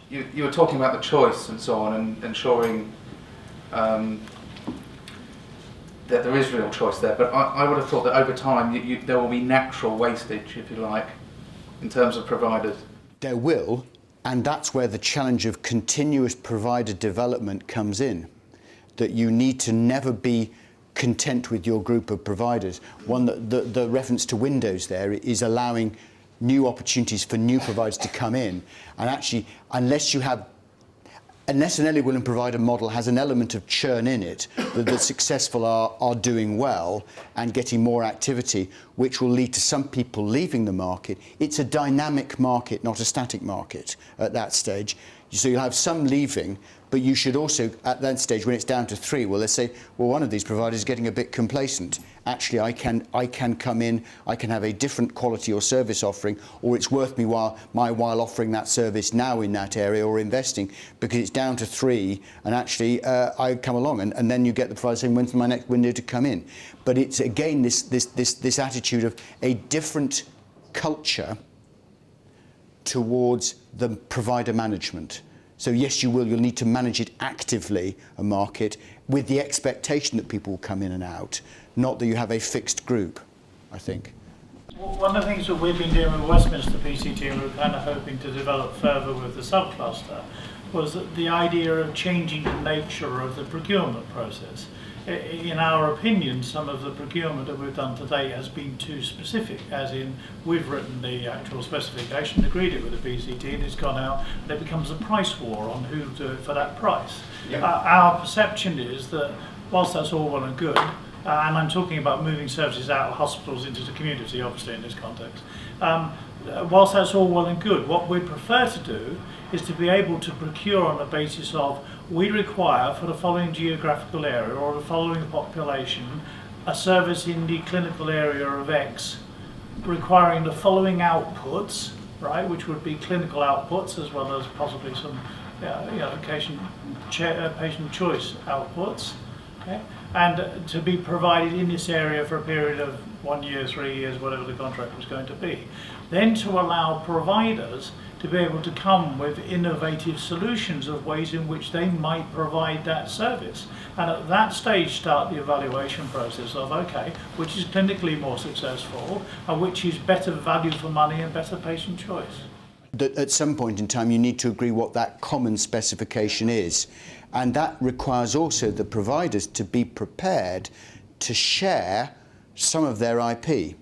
you were talking about the choice and so on, and ensuring that there is real choice there. But I would have thought that over time there will be natural wastage, if you like, in terms of providers. There will, and that's where the challenge of continuous provider development comes in. That you need to never be content with your group of providers. One that the reference to Windows there is allowing new opportunities for new providers to come in, and actually unless an early willing provider model has an element of churn in it, the successful are doing well and getting more activity, which will lead to some people leaving the market. It's a dynamic market, not a static market at that stage. So you'll have some leaving, but you should also, at that stage, when it's down to 3, well, let's say, well, one of these providers is getting a bit complacent. Actually, I can come in, I can have a different quality or service offering, or it's worth me while offering that service now in that area or investing, because it's down to 3, and actually I come along, and then you get the provider saying, when's my next window to come in? But it's again this attitude of a different culture towards the provider management. So yes, you'll need to manage it actively, a market, with the expectation that people will come in and out, not that you have a fixed group, I think. Well, one of the things that we've been doing with Westminster PCT, and we're kind of hoping to develop further with the subcluster, was that the idea of changing the nature of the procurement process. In our opinion, some of the procurement that we've done today has been too specific, as in we've written the actual specification, agreed it with the PCT, and it's gone out, and it becomes a price war on who to do it for that price. Yep. Our perception is that whilst that's all well and good, and I'm talking about moving services out of hospitals into the community, obviously in this context, whilst that's all well and good, what we prefer to do is to be able to procure on the basis of we require for the following geographical area or the following population a service in the clinical area of X requiring the following outputs, right, which would be clinical outputs as well as possibly some patient choice outputs, okay? And to be provided in this area for a period of 1 year, 3 years, whatever the contract was going to be. Then to allow providers to be able to come with innovative solutions of ways in which they might provide that service. And at that stage start the evaluation process of, okay, which is clinically more successful and which is better value for money and better patient choice. At some point in time you need to agree what that common specification is, and that requires also the providers to be prepared to share some of their IP.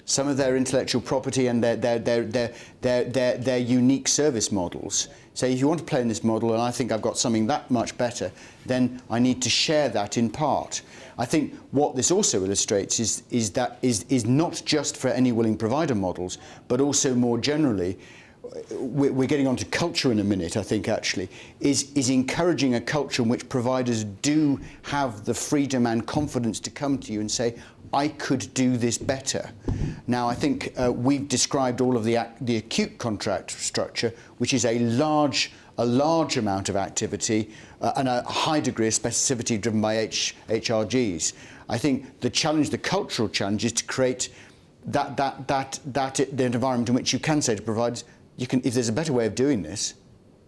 Some of their intellectual property and their unique service models. Say, if you want to play in this model and I think I've got something that much better, then I need to share that in part. I think what this also illustrates is not just for any willing provider models, but also more generally, we're getting onto culture in a minute, I think actually, is encouraging a culture in which providers do have the freedom and confidence to come to you and say, I could do this better. Now, I think we've described all of the acute contract structure, which is a large amount of activity and a high degree of specificity driven by HRGs. I think the cultural challenge is to create the environment in which you can say to providers, if there's a better way of doing this,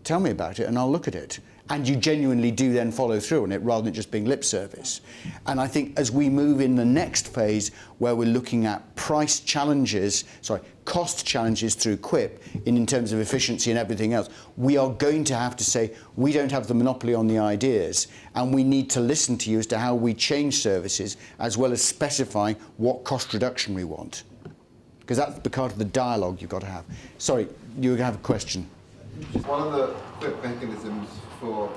tell me about it and I'll look at it. And you genuinely do then follow through on it rather than just being lip service. And I think as we move in the next phase where we're looking at cost challenges through QIP in terms of efficiency and everything else, we are going to have to say we don't have the monopoly on the ideas and we need to listen to you as to how we change services as well as specifying what cost reduction we want. Because that's the part of the dialogue you've got to have. Sorry, you have a question. One of the quick mechanisms for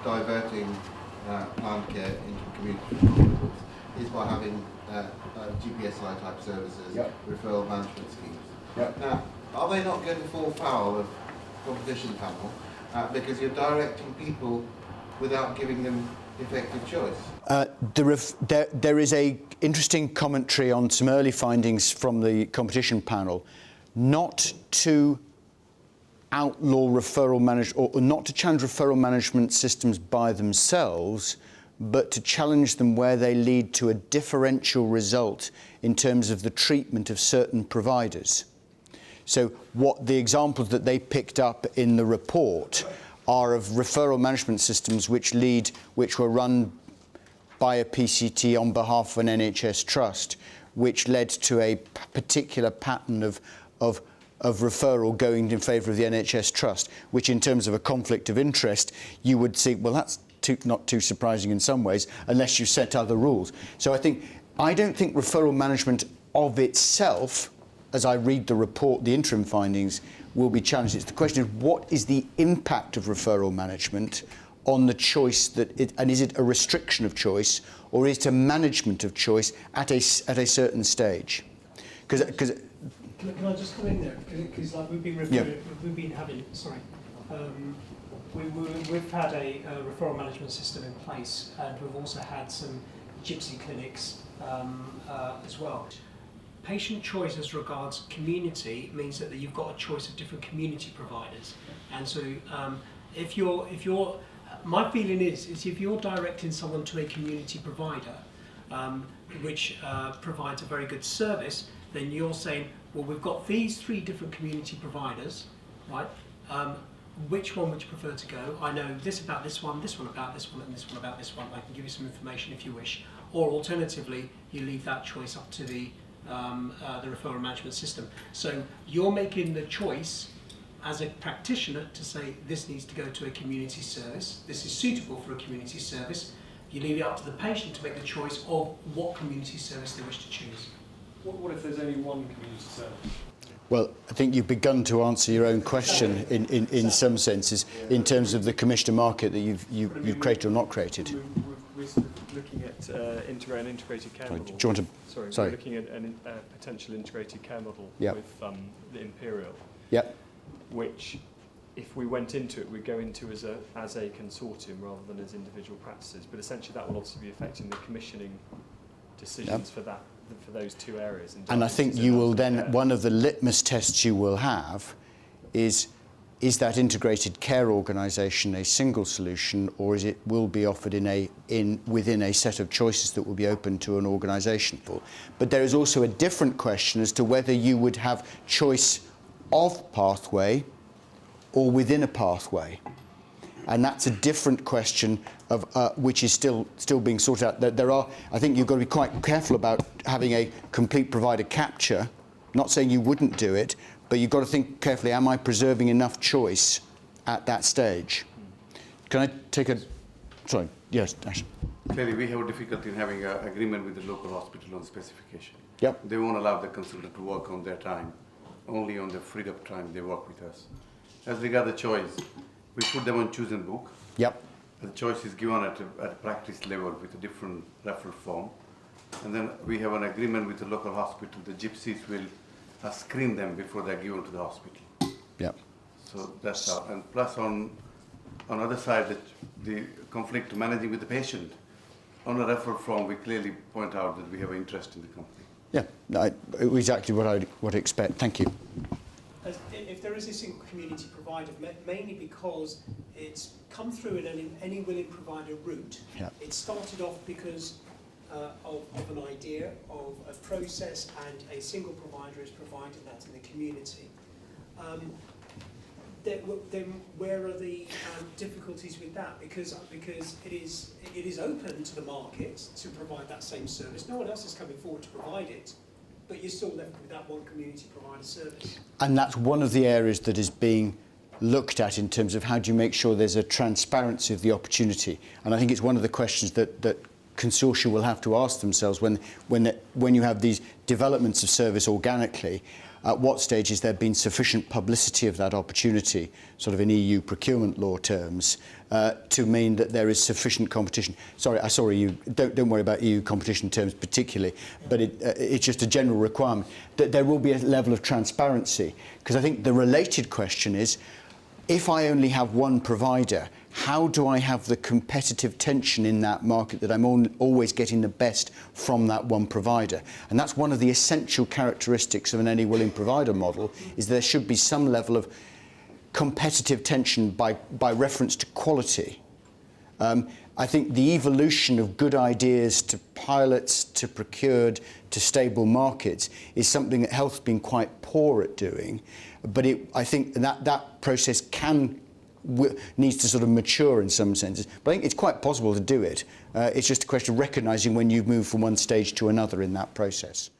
diverting planned care into community hospitals is by having GPSI type services, yep. Referral management schemes. Yep. Now, are they not going to fall foul of competition panel because you're directing people without giving them effective choice? There is a interesting commentary on some early findings from the competition panel, not to outlaw referral management, or not to challenge referral management systems by themselves, but to challenge them where they lead to a differential result in terms of the treatment of certain providers. So what the examples that they picked up in the report are of referral management systems which were run by a PCT on behalf of an NHS trust, which led to a particular pattern of referral going in favour of the NHS trust, which in terms of a conflict of interest, you would see, well, that's not too surprising in some ways, unless you set other rules. So I don't think referral management of itself, as I read the report, the interim findings, will be challenged. It's the question of what is the impact of referral management on the choice and is it a restriction of choice or is it a management of choice at a certain stage? Because Can I just come in there? Because like we've been had a referral management system in place, and we've also had some gypsy clinics as well. Patient choice as regards community means that you've got a choice of different community providers, and so my feeling is if you're directing someone to a community provider which provides a very good service, then you're saying, well, we've got these 3 different community providers, right? Which one would you prefer to go? I know this about this one about this one, and this one about this one. I can give you some information if you wish. Or alternatively, you leave that choice up to the referral management system. So you're making the choice as a practitioner to say this needs to go to a community service, this is suitable for a community service. You leave it up to the patient to make the choice of what community service they wish to choose. What if there's only one community service? well, I think you've begun to answer your own question in some senses in terms of the commissioner market that you've created or not created. We're sort of looking at an integrated care model. Do you want to? Sorry. We're looking at a potential integrated care model Yep. with the Imperial. Yep. Which, if we went into it, we'd go into as a consortium rather than as individual practices. But essentially, that will obviously be affecting the commissioning decisions for those two areas. And I think you will then, one of the litmus tests you will have is that integrated care organisation a single solution, or is it will be offered within a set of choices that will be open to an organisation? But there is also a different question as to whether you would have choice of pathway or within a pathway. And that's a different question of which is still being sorted out. There are, I think you've got to be quite careful about having a complete provider capture. Not saying you wouldn't do it, but you've got to think carefully, am I preserving enough choice at that stage? Can I take a... Sorry, yes, Ash. Clearly, we have a difficulty in having an agreement with the local hospital on specification. Yep. They won't allow the consultant to work on their time. Only on the freed up time they work with us. As regards the choice, we put them on chosen book. Yep. The choice is given at a practice level with a different referral form. And then we have an agreement with the local hospital. The gypsies will screen them before they're given to the hospital. Yep. So that's how. And plus on other side, the conflict managing with the patient. On the referral form, we clearly point out that we have an interest in the company. Yeah, exactly what I'd expect. Thank you. If there is a single community provider, mainly because it's come through in any willing provider route, Yeah. it started off because of an idea, of a process, and a single provider is providing that in the community. Then where are the difficulties with that? Because it is open to the market to provide that same service. No one else is coming forward to provide it, but you're still left with that one community provider service. And that's one of the areas that is being looked at in terms of how do you make sure there's a transparency of the opportunity. And I think it's one of the questions that consortia will have to ask themselves when you have these developments of service organically. At what stage has there been sufficient publicity of that opportunity, sort of in EU procurement law terms, to mean that there is sufficient competition? Sorry, you don't worry about EU competition terms particularly, but it's just a general requirement that there will be a level of transparency. Because I think the related question is, if I only have one provider, how do I have the competitive tension in that market that I'm always getting the best from that one provider? And that's one of the essential characteristics of an any willing provider model, is there should be some level of competitive tension by reference to quality. I think the evolution of good ideas to pilots, to procured, to stable markets is something that health's been quite poor at doing. But I think that process needs to sort of mature in some senses. But I think it's quite possible to do it. It's just a question of recognising when you move from one stage to another in that process.